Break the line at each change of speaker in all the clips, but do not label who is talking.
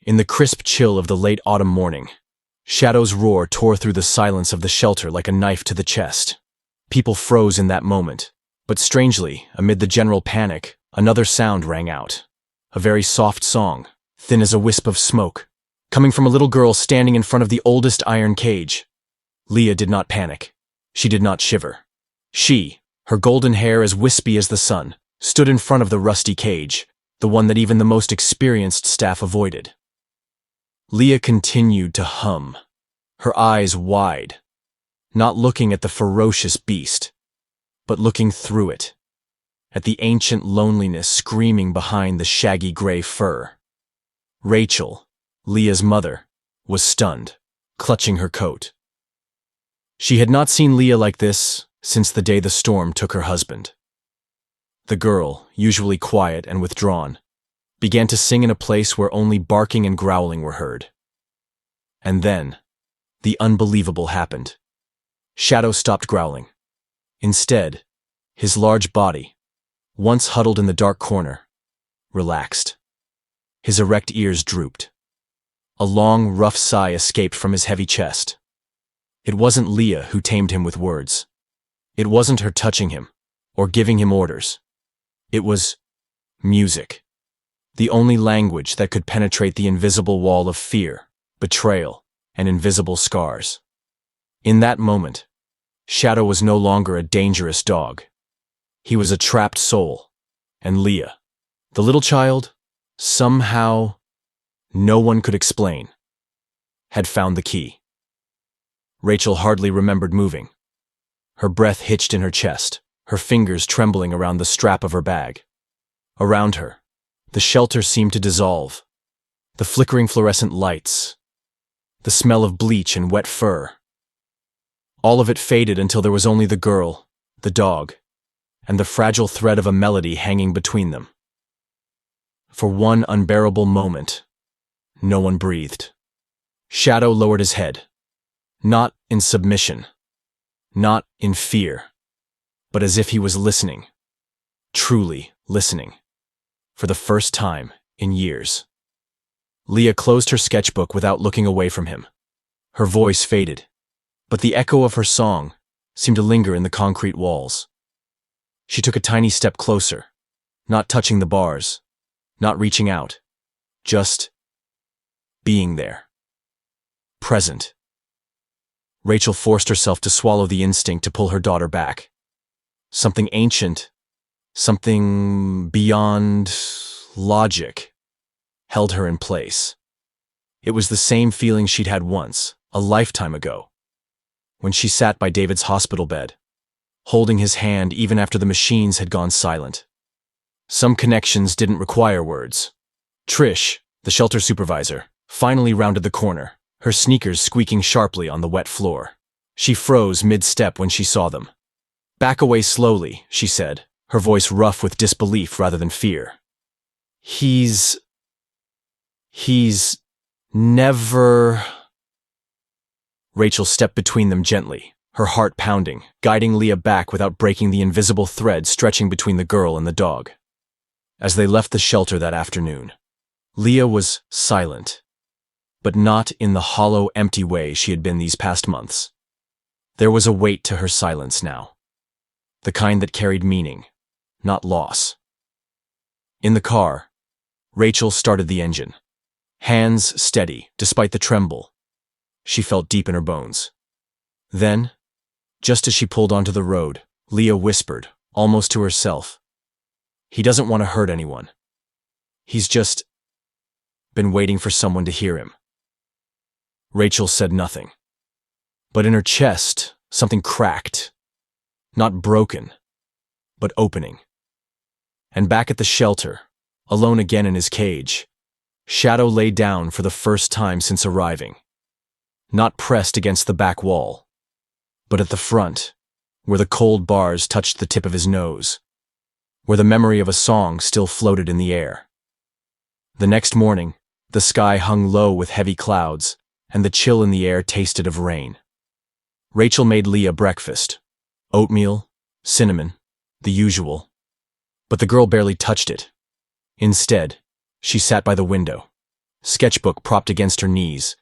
In the crisp chill of the late autumn morning, Shadow's roar tore through the silence of the shelter like a knife to the chest. People froze in that moment, but strangely, amid the general panic, another sound rang out. A very soft song, thin as a wisp of smoke, coming from a little girl standing in front of the oldest iron cage. Leah did not panic. She did not shiver. She, her golden hair as wispy as the sun, stood in front of the rusty cage, the one that even the most experienced staff avoided. Leah continued to hum, her eyes wide, not looking at the ferocious beast, but looking through it, at the ancient loneliness screaming behind the shaggy gray fur. Rachel, Leah's mother, was stunned, clutching her coat. She had not seen Leah like this since the day the storm took her husband. The girl, usually quiet and withdrawn, began to sing in a place where only barking and growling were heard. And then, the unbelievable happened. Shadow stopped growling. Instead, his large body, once huddled in the dark corner, relaxed. His erect ears drooped. A long, rough sigh escaped from his heavy chest. It wasn't Leah who tamed him with words. It wasn't her touching him, or giving him orders. It was music. The only language that could penetrate the invisible wall of fear, betrayal, and invisible scars. In that moment, Shadow was no longer a dangerous dog. He was a trapped soul, and Leah, the little child, somehow, no one could explain, had found the key. Rachel hardly remembered moving. Her breath hitched in her chest, her fingers trembling around the strap of her bag. Around her, the shelter seemed to dissolve. The flickering fluorescent lights, the smell of bleach and wet fur. All of it faded until there was only the girl, the dog, and the fragile thread of a melody hanging between them. For one unbearable moment, no one breathed. Shadow lowered his head, not in submission, not in fear, but as if he was listening, truly listening, for the first time in years. Leah closed her sketchbook without looking away from him. Her voice faded, but the echo of her song seemed to linger in the concrete walls. She took a tiny step closer, not touching the bars, not reaching out, just being there. Present. Rachel forced herself to swallow the instinct to pull her daughter back. Something ancient, something beyond logic, held her in place. It was the same feeling she'd had once, a lifetime ago, when she sat by David's hospital bed, holding his hand even after the machines had gone silent. Some connections didn't require words. Trish, the shelter supervisor, finally rounded the corner, her sneakers squeaking sharply on the wet floor. She froze mid-step when she saw them. "Back away slowly," she said, her voice rough with disbelief rather than fear. He's never... Rachel stepped between them gently, her heart pounding, guiding Leah back without breaking the invisible thread stretching between the girl and the dog. As they left the shelter that afternoon, Leah was silent, but not in the hollow, empty way she had been these past months. There was a weight to her silence now, the kind that carried meaning, not loss. In the car, Rachel started the engine, hands steady despite the tremble. She felt deep in her bones. Then, just as she pulled onto the road, Leah whispered, almost to herself, "He doesn't want to hurt anyone. He's just been waiting for someone to hear him." Rachel said nothing. But in her chest, something cracked. Not broken, but opening. And back at the shelter, alone again in his cage, Shadow lay down for the first time since arriving. Not pressed against the back wall, but at the front, where the cold bars touched the tip of his nose, where the memory of a song still floated in the air. The next morning, the sky hung low with heavy clouds, and the chill in the air tasted of rain. Rachel made Leah breakfast. Oatmeal, cinnamon, the usual. But the girl barely touched it. Instead, she sat by the window, sketchbook propped against her knees,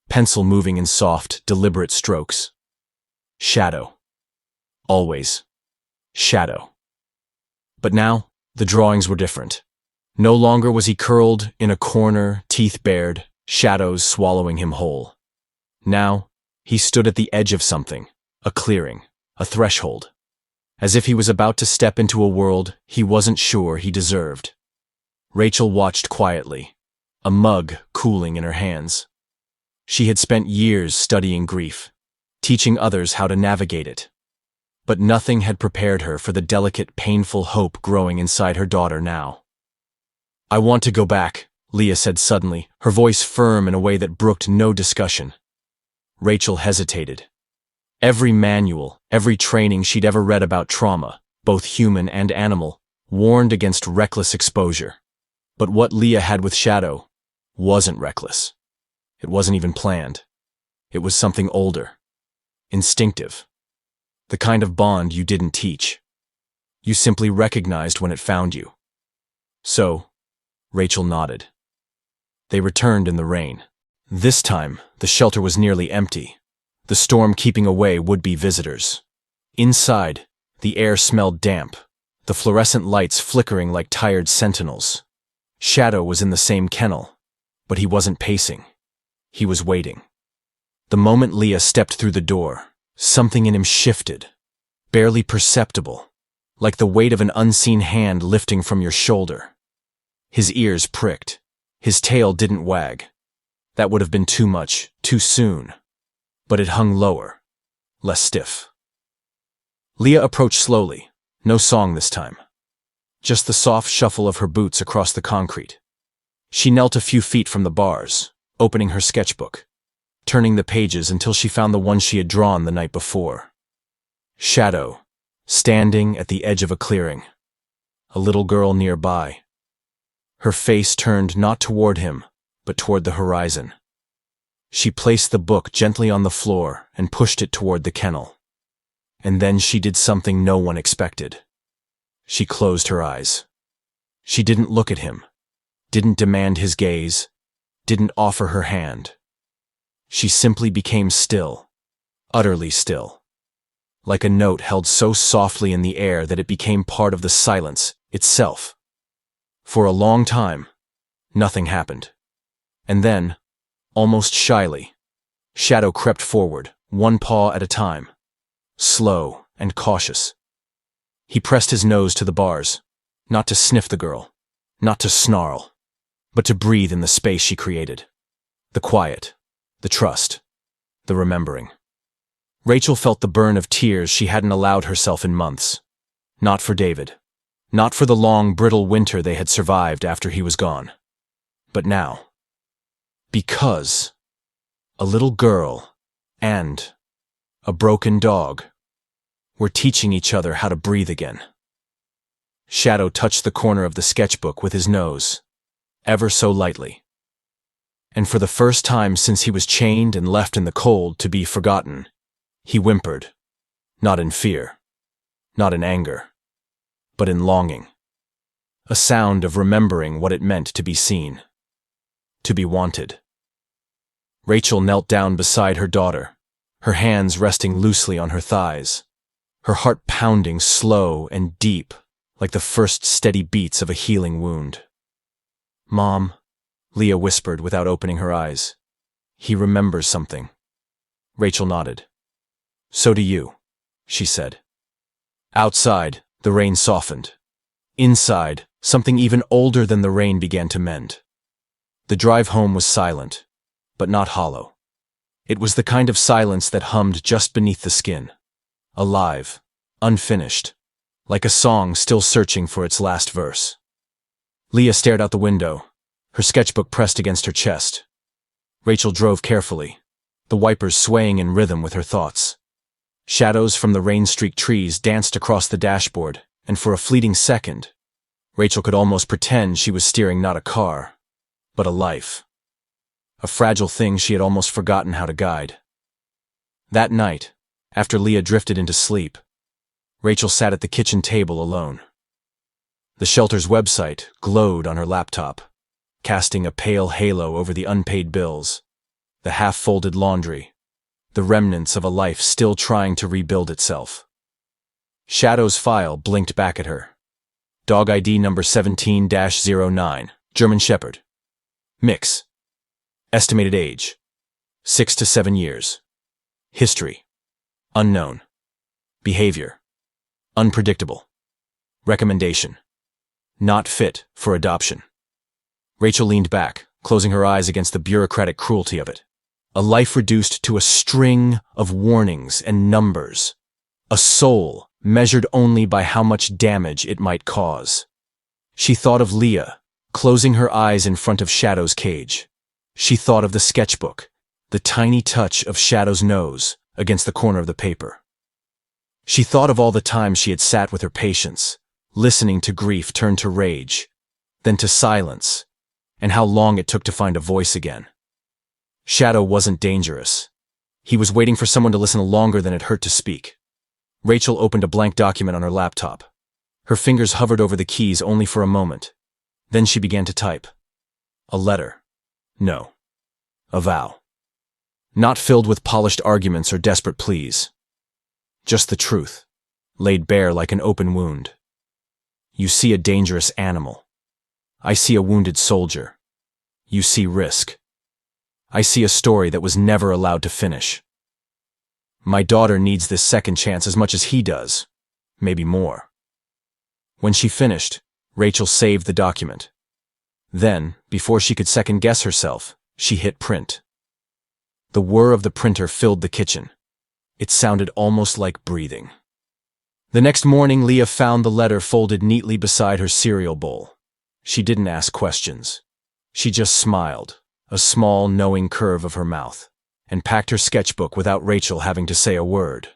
pencil moving in soft, deliberate strokes. Shadow. Always. Shadow. But now, the drawings were different. No longer was he curled in a corner, teeth bared, shadows swallowing him whole. Now, he stood at the edge of something, a clearing, a threshold, as if he was about to step into a world he wasn't sure he deserved. Rachel watched quietly, a mug cooling in her hands. She had spent years studying grief, teaching others how to navigate it. But nothing had prepared her for the delicate, painful hope growing inside her daughter now. "I want to go back," Leah said suddenly, her voice firm in a way that brooked no discussion. Rachel hesitated. Every manual, every training she'd ever read about trauma, both human and animal, warned against reckless exposure. But what Leah had with Shadow wasn't reckless. It wasn't even planned. It was something older, instinctive. The kind of bond you didn't teach. You simply recognized when it found you. So, Rachel nodded. They returned in the rain. This time, the shelter was nearly empty, the storm keeping away would-be visitors. Inside, the air smelled damp, the fluorescent lights flickering like tired sentinels. Shadow was in the same kennel, but he wasn't pacing. He was waiting. The moment Leah stepped through the door, something in him shifted, barely perceptible, like the weight of an unseen hand lifting from your shoulder. His ears pricked. His tail didn't wag. That would have been too much, too soon. But it hung lower, less stiff. Leah approached slowly, no song this time. Just the soft shuffle of her boots across the concrete. She knelt a few feet from the bars, opening her sketchbook, turning the pages until she found the one she had drawn the night before. Shadow, standing at the edge of a clearing. A little girl nearby. Her face turned not toward him, but toward the horizon. She placed the book gently on the floor and pushed it toward the kennel. And then she did something no one expected. She closed her eyes. She didn't look at him, didn't demand his gaze, didn't offer her hand. She simply became still, utterly still, like a note held so softly in the air that it became part of the silence itself. For a long time, nothing happened. And then, almost shyly, Shadow crept forward, one paw at a time, slow and cautious. He pressed his nose to the bars, not to sniff the girl, not to snarl, but to breathe in the space she created. The quiet, the trust, the remembering. Rachel felt the burn of tears she hadn't allowed herself in months. Not for David. Not for the long, brittle winter they had survived after he was gone. But now. Because a little girl and a broken dog were teaching each other how to breathe again. Shadow touched the corner of the sketchbook with his nose, ever so lightly. And for the first time since he was chained and left in the cold to be forgotten, he whimpered, not in fear, not in anger, but in longing. A sound of remembering what it meant to be seen, to be wanted. Rachel knelt down beside her daughter, her hands resting loosely on her thighs, her heart pounding slow and deep, like the first steady beats of a healing wound. "Mom," Leah whispered without opening her eyes. "He remembers something." Rachel nodded. "So do you," she said. Outside, the rain softened. Inside, something even older than the rain began to mend. The drive home was silent, but not hollow. It was the kind of silence that hummed just beneath the skin. Alive, unfinished, like a song still searching for its last verse. Leah stared out the window, her sketchbook pressed against her chest. Rachel drove carefully, the wipers swaying in rhythm with her thoughts. Shadows from the rain-streaked trees danced across the dashboard, and for a fleeting second, Rachel could almost pretend she was steering not a car, but a life. A fragile thing she had almost forgotten how to guide. That night, after Leah drifted into sleep, Rachel sat at the kitchen table alone. The shelter's website glowed on her laptop, casting a pale halo over the unpaid bills, the half-folded laundry, the remnants of a life still trying to rebuild itself. Shadow's file blinked back at her. Dog ID number 17-09, German Shepherd. Mix. Estimated age, 6 to 7 years. History, unknown. Behavior, unpredictable. Recommendation, not fit for adoption. Rachel leaned back, closing her eyes against the bureaucratic cruelty of it. A life reduced to a string of warnings and numbers. A soul measured only by how much damage it might cause. She thought of Leah, closing her eyes in front of Shadow's cage. She thought of the sketchbook, the tiny touch of Shadow's nose against the corner of the paper. She thought of all the times she had sat with her patients, listening to grief turn to rage, then to silence, and how long it took to find a voice again. Shadow wasn't dangerous. He was waiting for someone to listen longer than it hurt to speak. Rachel opened a blank document on her laptop. Her fingers hovered over the keys only for a moment. Then she began to type. A letter. No. A vow. Not filled with polished arguments or desperate pleas. Just the truth, laid bare like an open wound. You see a dangerous animal. I see a wounded soldier. You see risk. I see a story that was never allowed to finish. My daughter needs this second chance as much as he does, maybe more. When she finished, Rachel saved the document. Then, before she could second-guess herself, she hit print. The whir of the printer filled the kitchen. It sounded almost like breathing. The next morning, Leah found the letter folded neatly beside her cereal bowl. She didn't ask questions. She just smiled, a small, knowing curve of her mouth, and packed her sketchbook without Rachel having to say a word.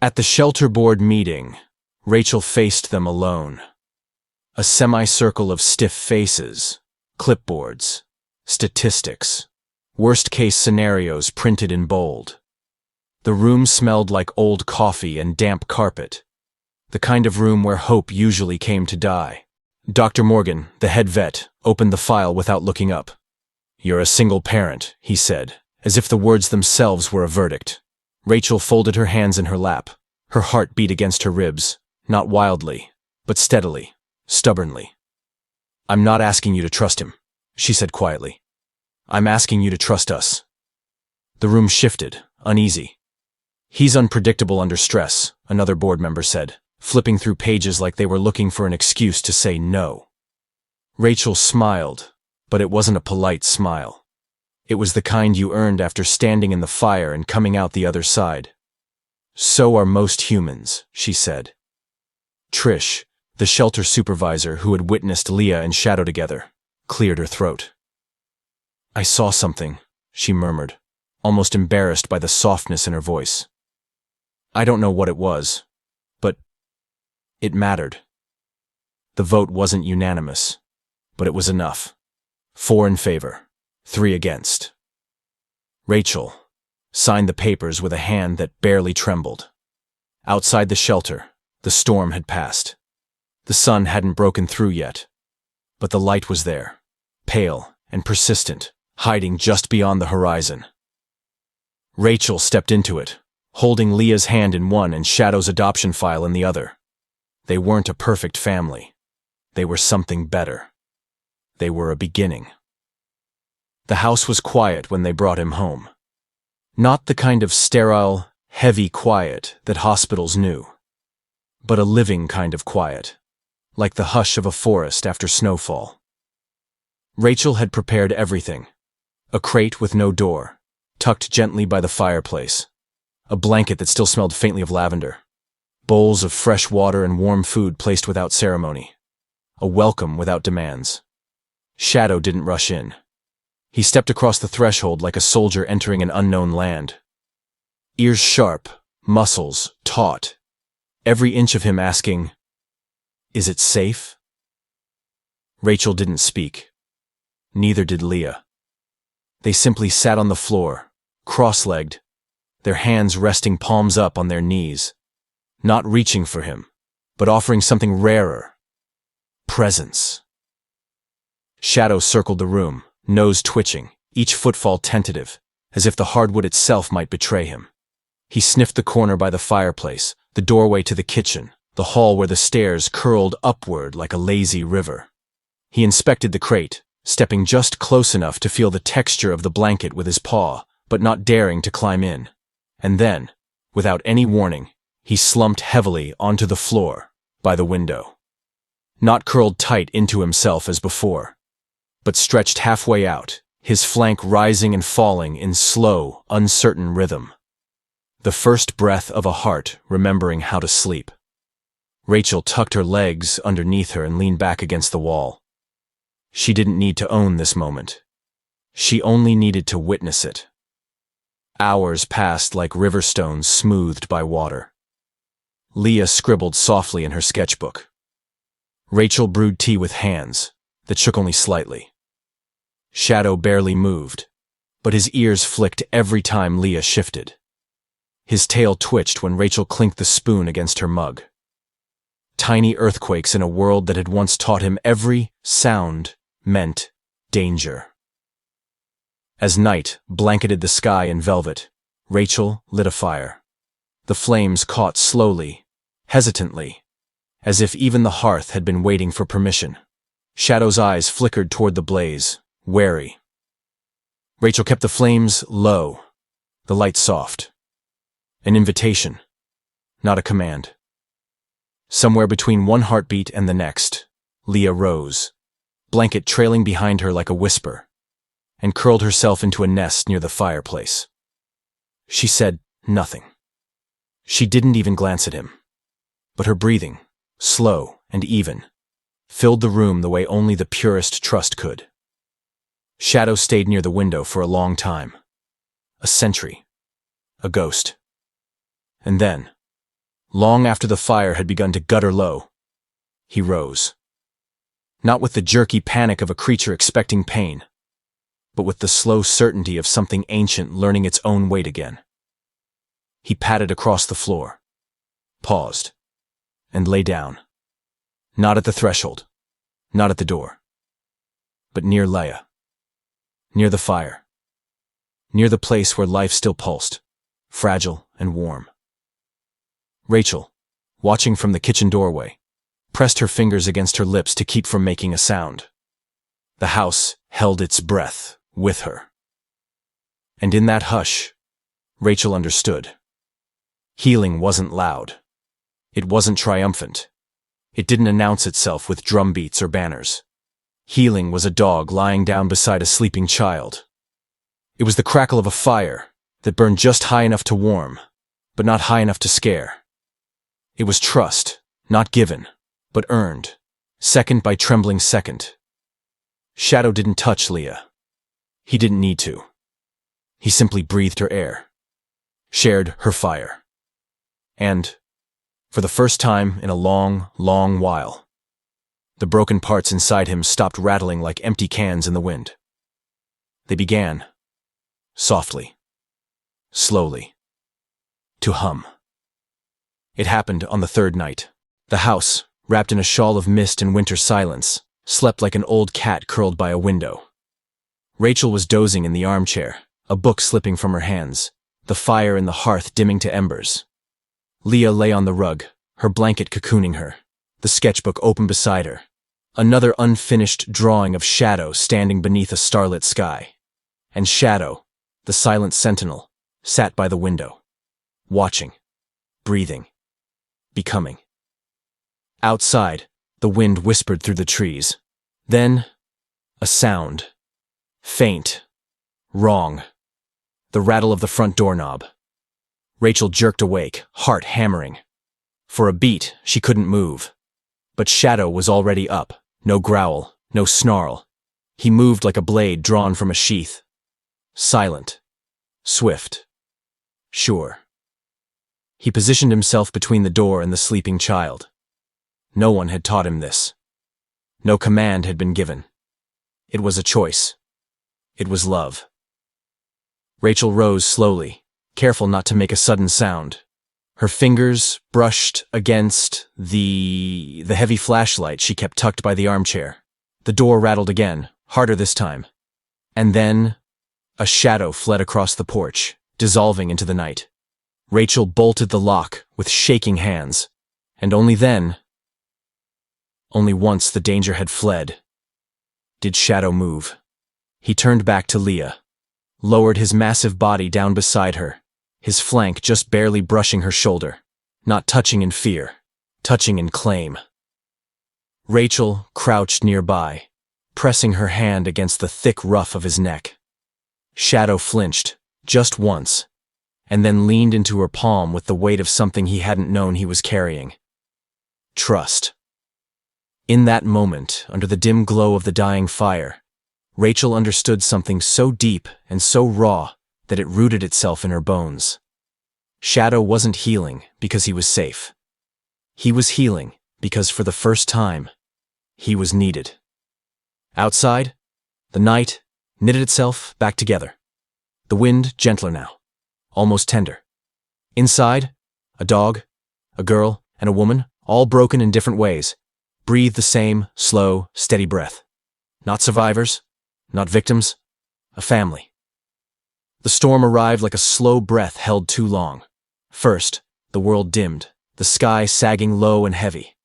At the shelter board meeting, Rachel faced them alone. A semicircle of stiff faces, clipboards, statistics, worst-case scenarios printed in bold. The room smelled like old coffee and damp carpet, the kind of room where hope usually came to die. Dr. Morgan, the head vet, opened the file without looking up. You're a single parent, he said, as if the words themselves were a verdict. Rachel folded her hands in her lap. Her heart beat against her ribs, not wildly, but steadily, stubbornly. I'm not asking you to trust him, she said quietly. I'm asking you to trust us. The room shifted, uneasy. He's unpredictable under stress, another board member said, flipping through pages like they were looking for an excuse to say no. Rachel smiled, but it wasn't a polite smile. It was the kind you earned after standing in the fire and coming out the other side. So are most humans, she said. Trish, the shelter supervisor who had witnessed Leah and Shadow together, cleared her throat. I saw something, she murmured, almost embarrassed by the softness in her voice. I don't know what it was, but it mattered. The vote wasn't unanimous, but it was enough. 4 in favor, 3 against. Rachel signed the papers with a hand that barely trembled. Outside the shelter, the storm had passed. The sun hadn't broken through yet, but the light was there, pale and persistent, hiding just beyond the horizon. Rachel stepped into it, holding Leah's hand in one and Shadow's adoption file in the other. They weren't a perfect family. They were something better. They were a beginning. The house was quiet when they brought him home. Not the kind of sterile, heavy quiet that hospitals knew, but a living kind of quiet, like the hush of a forest after snowfall. Rachel had prepared everything. A crate with no door, tucked gently by the fireplace. A blanket that still smelled faintly of lavender. Bowls of fresh water and warm food placed without ceremony. A welcome without demands. Shadow didn't rush in. He stepped across the threshold like a soldier entering an unknown land. Ears sharp, muscles taut. Every inch of him asking, "Is it safe?" Rachel didn't speak. Neither did Leah. They simply sat on the floor, cross-legged, their hands resting palms up on their knees, not reaching for him, but offering something rarer. Presence. Shadow circled the room, nose twitching, each footfall tentative, as if the hardwood itself might betray him. He sniffed the corner by the fireplace, the doorway to the kitchen, the hall where the stairs curled upward like a lazy river. He inspected the crate, stepping just close enough to feel the texture of the blanket with his paw, but not daring to climb in. And then, without any warning, he slumped heavily onto the floor by the window. Not curled tight into himself as before, but stretched halfway out, his flank rising and falling in slow, uncertain rhythm. The first breath of a heart remembering how to sleep. Rachel tucked her legs underneath her and leaned back against the wall. She didn't need to own this moment. She only needed to witness it. Hours passed like river stones smoothed by water. Leah scribbled softly in her sketchbook. Rachel brewed tea with hands that shook only slightly. Shadow barely moved, but his ears flicked every time Leah shifted. His tail twitched when Rachel clinked the spoon against her mug. Tiny earthquakes in a world that had once taught him every sound meant danger. As night blanketed the sky in velvet, Rachel lit a fire. The flames caught slowly, hesitantly, as if even the hearth had been waiting for permission. Shadow's eyes flickered toward the blaze, wary. Rachel kept the flames low, the light soft. An invitation, not a command. Somewhere between one heartbeat and the next, Leah rose, blanket trailing behind her like a whisper, and curled herself into a nest near the fireplace. She said nothing. She didn't even glance at him. But her breathing, slow and even, filled the room the way only the purest trust could. Shadow stayed near the window for a long time. A century. A ghost. And then, long after the fire had begun to gutter low, he rose. Not with the jerky panic of a creature expecting pain, but with the slow certainty of something ancient learning its own weight again. He padded across the floor, paused, and lay down. Not at the threshold, not at the door, but near Leah, near the fire, near the place where life still pulsed, fragile and warm. Rachel, watching from the kitchen doorway, pressed her fingers against her lips to keep from making a sound. The house held its breath with her. And in that hush, Rachel understood. Healing wasn't loud. It wasn't triumphant. It didn't announce itself with drum beats or banners. Healing was a dog lying down beside a sleeping child. It was the crackle of a fire that burned just high enough to warm, but not high enough to scare. It was trust, not given, but earned, second by trembling second. Shadow didn't touch Leah. He didn't need to. He simply breathed her air, shared her fire. And, for the first time in a long, long while, the broken parts inside him stopped rattling like empty cans in the wind. They began, softly, slowly, to hum. It happened on the third night. The house, wrapped in a shawl of mist and winter silence, slept like an old cat curled by a window. Rachel was dozing in the armchair, a book slipping from her hands, the fire in the hearth dimming to embers. Leah lay on the rug, her blanket cocooning her, the sketchbook open beside her, another unfinished drawing of Shadow standing beneath a starlit sky. And Shadow, the silent sentinel, sat by the window, watching, breathing, becoming. Outside, the wind whispered through the trees. Then, a sound. Faint. Wrong. The rattle of the front doorknob. Rachel jerked awake, heart hammering. For a beat, she couldn't move. But Shadow was already up. No growl, no snarl. He moved like a blade drawn from a sheath. Silent. Swift. Sure. He positioned himself between the door and the sleeping child. No one had taught him this. No command had been given. It was a choice. It was love. Rachel rose slowly, careful not to make a sudden sound. Her fingers brushed against the heavy flashlight she kept tucked by the armchair. The door rattled again, harder this time. And then, a shadow fled across the porch, dissolving into the night. Rachel bolted the lock with shaking hands, and only once the danger had fled, did Shadow move. He turned back to Leah, lowered his massive body down beside her, his flank just barely brushing her shoulder, not touching in fear, touching in claim. Rachel crouched nearby, pressing her hand against the thick ruff of his neck. Shadow flinched, just once, and then leaned into her palm with the weight of something he hadn't known he was carrying. Trust. In that moment, under the dim glow of the dying fire, Rachel understood something so deep and so raw that it rooted itself in her bones. Shadow wasn't healing because he was safe. He was healing because for the first time, he was needed. Outside, the night knitted itself back together. The wind gentler now, almost tender. Inside, a dog, a girl, and a woman, all broken in different ways, breathed the same slow, steady breath. Not survivors, not victims, a family. The storm arrived like a slow breath held too long. First, the world dimmed, the sky sagging low and heavy.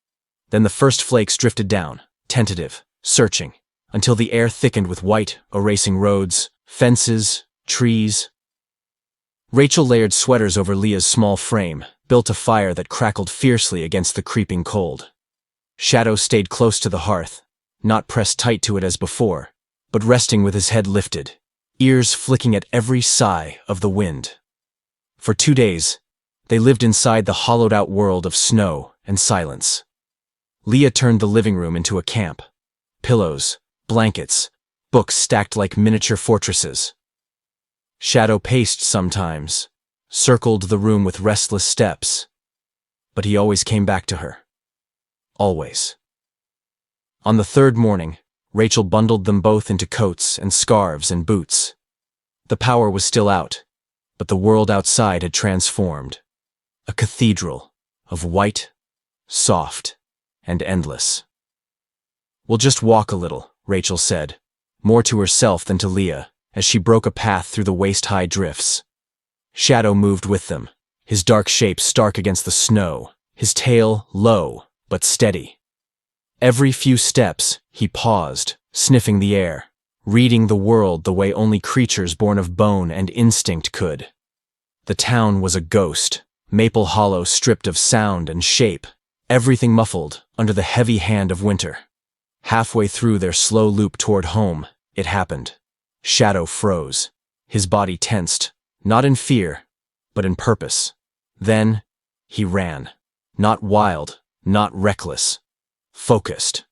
Then the first flakes drifted down, tentative, searching, until the air thickened with white, erasing roads, fences, trees. Rachel layered sweaters over Leah's small frame, built a fire that crackled fiercely against the creeping cold. Shadow stayed close to the hearth, not pressed tight to it as before, but resting with his head lifted, ears flicking at every sigh of the wind. For 2 days, they lived inside the hollowed-out world of snow and silence. Leah turned the living room into a camp. Pillows, blankets, books stacked like miniature fortresses. Shadow paced sometimes, circled the room with restless steps, but he always came back to her. Always. On the third morning, Rachel bundled them both into coats and scarves and boots. The power was still out, but the world outside had transformed. A cathedral of white, soft, and endless. "We'll just walk a little," Rachel said, more to herself than to Leah, as she broke a path through the waist-high drifts. Shadow moved with them, his dark shape stark against the snow, his tail low but steady. Every few steps, he paused, sniffing the air, reading the world the way only creatures born of bone and instinct could. The town was a ghost, Maple Hollow stripped of sound and shape, everything muffled under the heavy hand of winter. Halfway through their slow loop toward home, it happened. Shadow froze, his body tensed, not in fear, but in purpose. Then, he ran. Not wild, not reckless. Focused.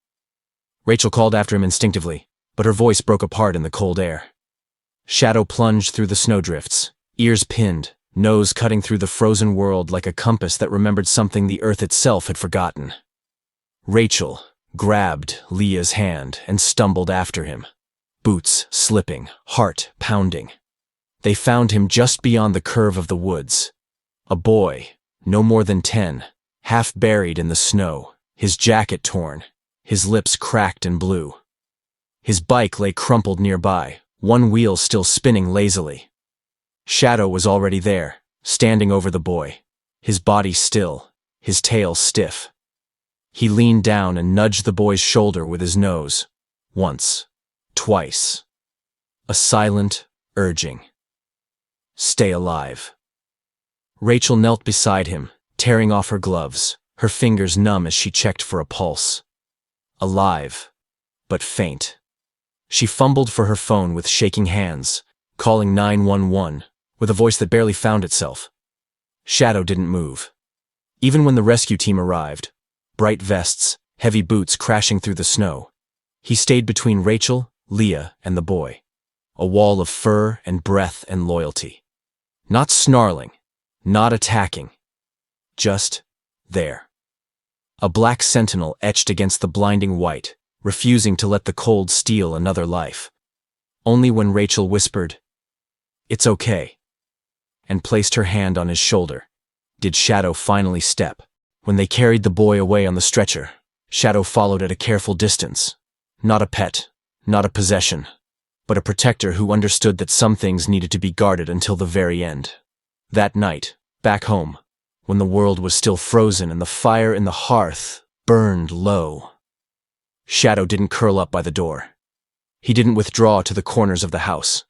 Rachel called after him instinctively, but her voice broke apart in the cold air. Shadow plunged through the snowdrifts, ears pinned, nose cutting through the frozen world like a compass that remembered something the earth itself had forgotten. Rachel grabbed Leah's hand and stumbled after him, boots slipping, heart pounding. They found him just beyond the curve of the woods. A boy, no more than 10, half buried in the snow, his jacket torn, his lips cracked and blue. His bike lay crumpled nearby, one wheel still spinning lazily. Shadow was already there, standing over the boy, his body still, his tail stiff. He leaned down and nudged the boy's shoulder with his nose. Once, twice. A silent urging. Stay alive. Rachel knelt beside him, tearing off her gloves, her fingers numb as she checked for a pulse. Alive, but faint. She fumbled for her phone with shaking hands, calling 911, with a voice that barely found itself. Shadow didn't move. Even when the rescue team arrived, bright vests, heavy boots crashing through the snow, he stayed between Rachel, Leah, and the boy. A wall of fur and breath and loyalty. Not snarling, not attacking. Just there. A black sentinel etched against the blinding white, refusing to let the cold steal another life. Only when Rachel whispered, "It's okay," and placed her hand on his shoulder, did Shadow finally step. When they carried the boy away on the stretcher, Shadow followed at a careful distance. Not a pet, Not a possession, but a protector who understood that some things needed to be guarded until the very end. That night, back home, when the world was still frozen and the fire in the hearth burned low, Shadow didn't curl up by the door. He didn't withdraw to the corners of the house.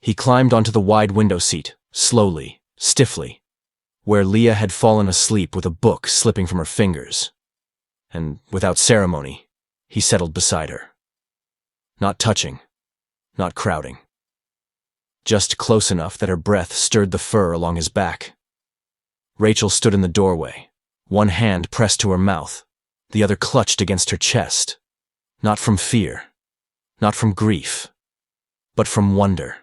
He climbed onto the wide window seat, slowly, stiffly, where Leah had fallen asleep with a book slipping from her fingers. And, without ceremony, he settled beside her. Not touching, not crowding. Just close enough that her breath stirred the fur along his back. Rachel stood in the doorway, one hand pressed to her mouth, the other clutched against her chest. Not from fear, not from grief, but from wonder.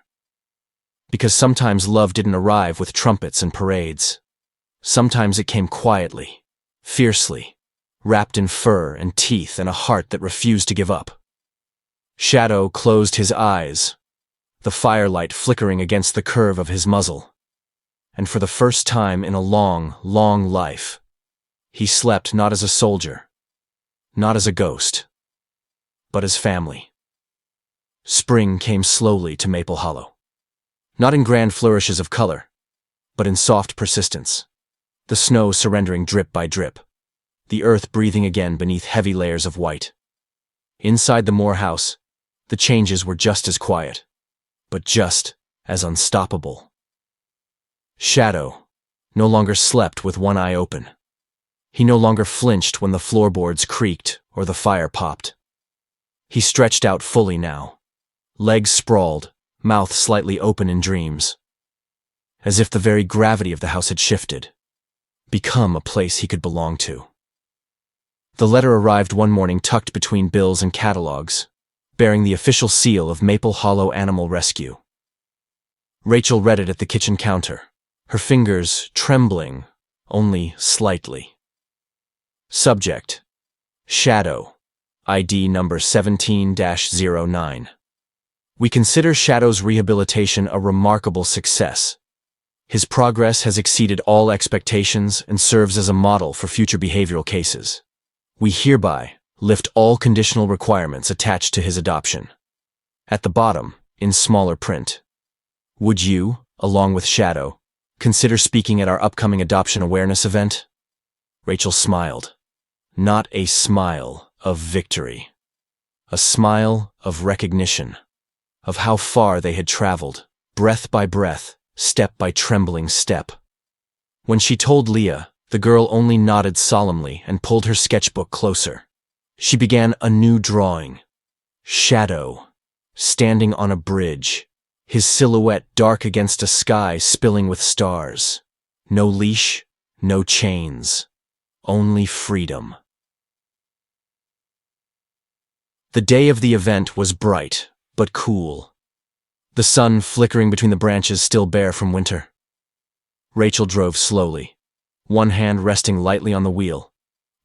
Because sometimes love didn't arrive with trumpets and parades. Sometimes it came quietly, fiercely, wrapped in fur and teeth and a heart that refused to give up. Shadow closed his eyes, the firelight flickering against the curve of his muzzle. And for the first time in a long, long life, he slept not as a soldier, not as a ghost, but as family. Spring came slowly to Maple Hollow. Not in grand flourishes of color, but in soft persistence. The snow surrendering drip by drip, the earth breathing again beneath heavy layers of white. Inside the Moore house, the changes were just as quiet, but just as unstoppable. Shadow no longer slept with one eye open. He no longer flinched when the floorboards creaked or the fire popped. He stretched out fully now, legs sprawled, mouth slightly open in dreams, as if the very gravity of the house had shifted, become a place he could belong to. The letter arrived one morning tucked between bills and catalogs, bearing the official seal of Maple Hollow Animal Rescue. Rachel read it at the kitchen counter, her fingers trembling only slightly. Subject: Shadow, ID number 17-09. We consider Shadow's rehabilitation a remarkable success. His progress has exceeded all expectations and serves as a model for future behavioral cases. We hereby lift all conditional requirements attached to his adoption. At the bottom, in smaller print, would you, along with Shadow, consider speaking at our upcoming adoption awareness event? Rachel smiled. Not a smile of victory. A smile of recognition, of how far they had traveled, breath by breath, step by trembling step. When she told Leah, the girl only nodded solemnly and pulled her sketchbook closer. She began a new drawing. Shadow, standing on a bridge, his silhouette dark against a sky spilling with stars. No leash, no chains, only freedom. The day of the event was bright, but cool. The sun flickering between the branches still bare from winter. Rachel drove slowly, one hand resting lightly on the wheel,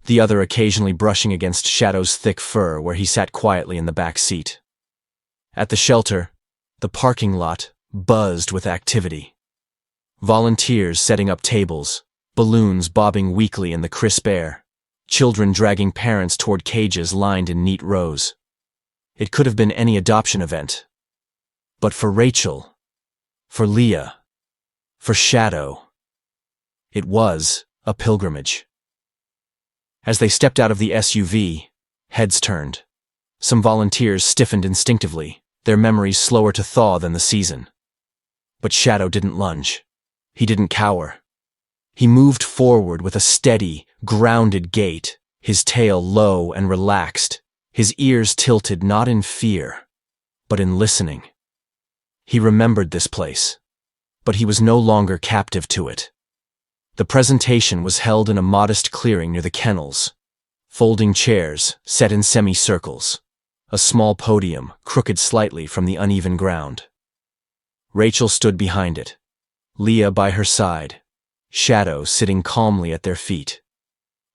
the other occasionally brushing against Shadow's thick fur where he sat quietly in the back seat. At the shelter, the parking lot buzzed with activity. Volunteers setting up tables, balloons bobbing weakly in the crisp air, children dragging parents toward cages lined in neat rows. It could have been any adoption event. But for Rachel, for Leah, for Shadow, it was a pilgrimage. As they stepped out of the SUV, heads turned. Some volunteers stiffened instinctively, their memories slower to thaw than the season. But Shadow didn't lunge. He didn't cower. He moved forward with a steady, grounded gait, his tail low and relaxed, his ears tilted not in fear, but in listening. He remembered this place, but he was no longer captive to it. The presentation was held in a modest clearing near the kennels. Folding chairs, set in semicircles. A small podium, crooked slightly from the uneven ground. Rachel stood behind it, Leah by her side, Shadow sitting calmly at their feet.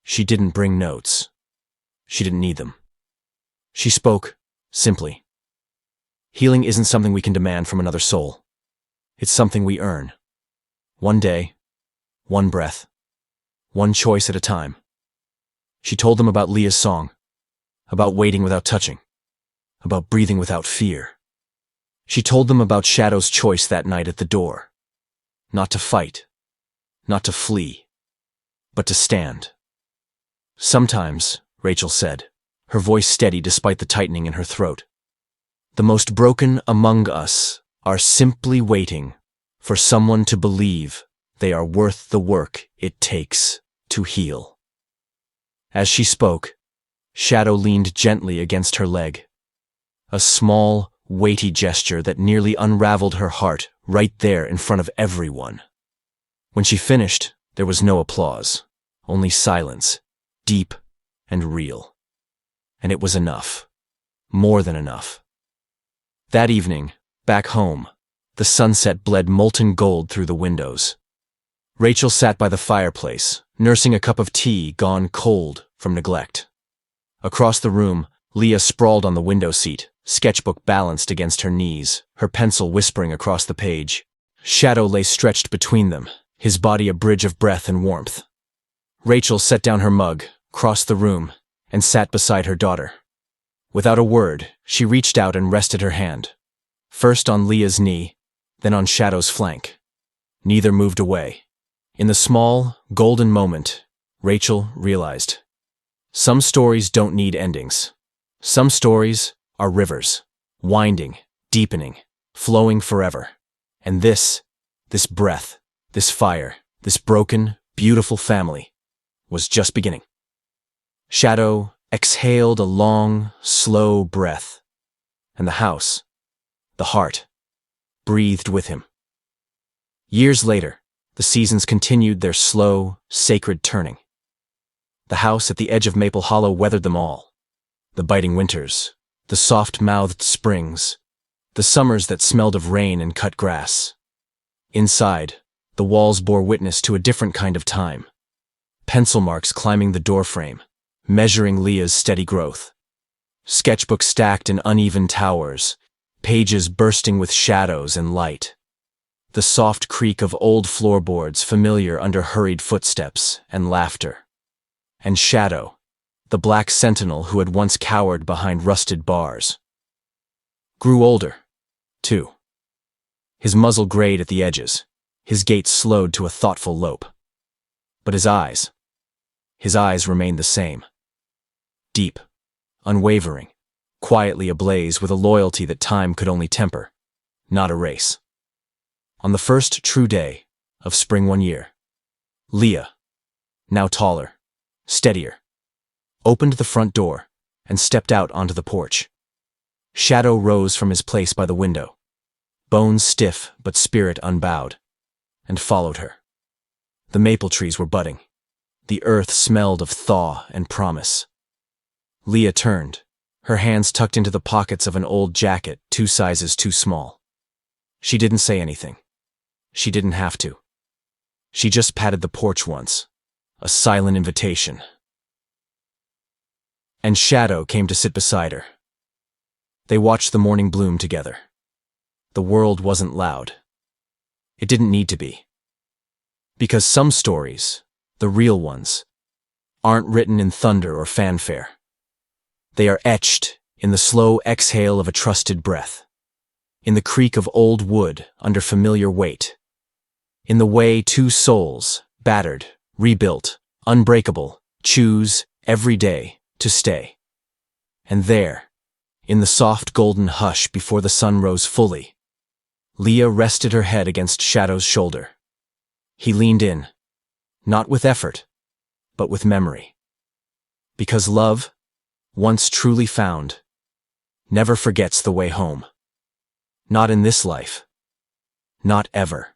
She didn't bring notes. She didn't need them. She spoke, simply. Healing isn't something we can demand from another soul. It's something we earn. One day, one breath, one choice at a time. She told them about Leah's song, about waiting without touching, about breathing without fear. She told them about Shadow's choice that night at the door. Not to fight, not to flee, but to stand. Sometimes, Rachel said, her voice steady despite the tightening in her throat, the most broken among us are simply waiting for someone to believe they are worth the work it takes to heal. As she spoke, Shadow leaned gently against her leg. A small, weighty gesture that nearly unraveled her heart right there in front of everyone. When she finished, there was no applause, only silence, deep and real. And it was enough. More than enough. That evening, back home, the sunset bled molten gold through the windows. Rachel sat by the fireplace, nursing a cup of tea gone cold from neglect. Across the room, Leah sprawled on the window seat, sketchbook balanced against her knees, her pencil whispering across the page. Shadow lay stretched between them, his body a bridge of breath and warmth. Rachel set down her mug, crossed the room, and sat beside her daughter. Without a word, she reached out and rested her hand, first on Leah's knee, then on Shadow's flank. Neither moved away. In the small, golden moment, Rachel realized, some stories don't need endings. Some stories are rivers, winding, deepening, flowing forever. And this breath, this fire, this broken, beautiful family was just beginning. Shadow exhaled a long, slow breath, and the house, the heart, breathed with him. Years later, the seasons continued their slow, sacred turning. The house at the edge of Maple Hollow weathered them all. The biting winters, the soft-mouthed springs, the summers that smelled of rain and cut grass. Inside, the walls bore witness to a different kind of time. Pencil marks climbing the doorframe, measuring Leah's steady growth. Sketchbooks stacked in uneven towers, pages bursting with shadows and light. The soft creak of old floorboards familiar under hurried footsteps and laughter. And Shadow, the black sentinel who had once cowered behind rusted bars, grew older, too. His muzzle grayed at the edges, his gait slowed to a thoughtful lope. But his eyes remained the same. Deep, unwavering, quietly ablaze with a loyalty that time could only temper, not erase. On the first true day of spring one year, Leah, now taller, steadier, opened the front door and stepped out onto the porch. Shadow rose from his place by the window, bones stiff but spirit unbowed, and followed her. The maple trees were budding. The earth smelled of thaw and promise. Leah turned, her hands tucked into the pockets of an old jacket 2 sizes too small. She didn't say anything. She didn't have to. She just patted the porch once, a silent invitation. And Shadow came to sit beside her. They watched the morning bloom together. The world wasn't loud. It didn't need to be. Because some stories, the real ones, aren't written in thunder or fanfare. They are etched in the slow exhale of a trusted breath, in the creak of old wood under familiar weight, in the way 2 souls, battered, rebuilt, unbreakable, choose every day to stay. And there, in the soft golden hush before the sun rose fully, Leah rested her head against Shadow's shoulder. He leaned in, not with effort, but with memory. Because love, once truly found, never forgets the way home. Not in this life. Not ever.